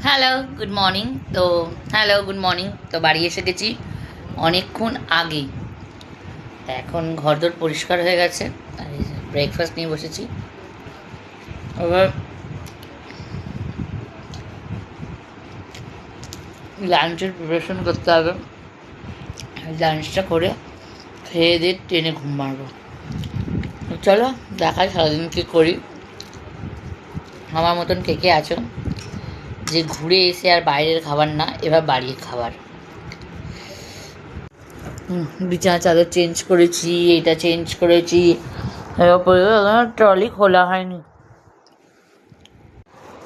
Hello good morning. Good morning. তো বাড়ি এসে গেছি অনেকক্ষণ আগে। তা এখন ঘরদোর পরিষ্কার হয়ে গেছে আর ব্রেকফাস্ট নিয়ে বসেছি। এবার লাঞ্চের প্রিপারেশন করতে হবে। লাঞ্চটা করে খেয়ে দিয়ে ট্রেনে ঘুম মারবো। চলো দেখাই সারাদিন কী করি। আমার মতন কে কে আছো যে ঘুরে এসে আর বাইরের খাবার না, এবার বাড়ির খাবার। বিছানা চাদর চেঞ্জ করেছি, এটা চেঞ্জ করেছি, ট্রলি খোলা হয়নি।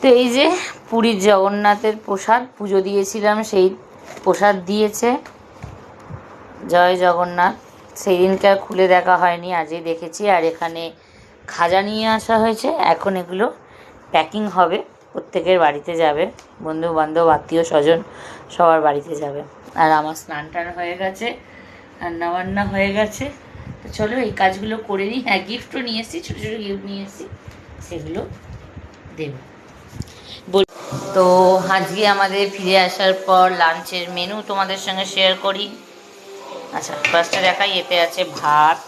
তো এই যে পুরীর জগন্নাথের প্রসাদ পুজো দিয়েছিলাম, সেই প্রসাদ দিয়েছে জয় জগন্নাথ। সেই দিনকে আর খুলে দেখা হয়নি, আজই দেখেছি। আর এখানে খাজা নিয়ে আসা হয়েছে, এখন এগুলো প্যাকিং হবে, প্রত্যেকের বাড়িতে যাবে, বন্ধু বান্ধব আত্মীয় স্বজন সবার বাড়িতে যাবে। আর আমার স্নান টান হয়ে গেছে, রান্নাবান্না হয়ে গেছে। তো চলো এই কাজগুলো করে নিই। হ্যাঁ, গিফটও নিয়ে এসেছি, ছোটো ছোটো গিফট নিয়ে এসেছি, সেগুলো দেব। তো আজকে আমাদের ফিরে আসার পর লাঞ্চের মেনু তোমাদের সঙ্গে শেয়ার করি। আচ্ছা, ফার্স্টে দেখাই। এতে আছে ভাত,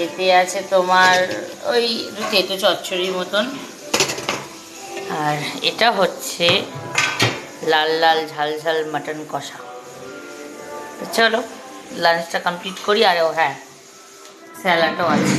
এতে আছে তোমার ওই তেতো চচ্চড়ির মতন, আর এটা হচ্ছে লাল লাল ঝাল ঝাল মাটন কষা। তো চলো লাঞ্চটা কমপ্লিট করি। আর হ্যাঁ, স্যালাডও আছে।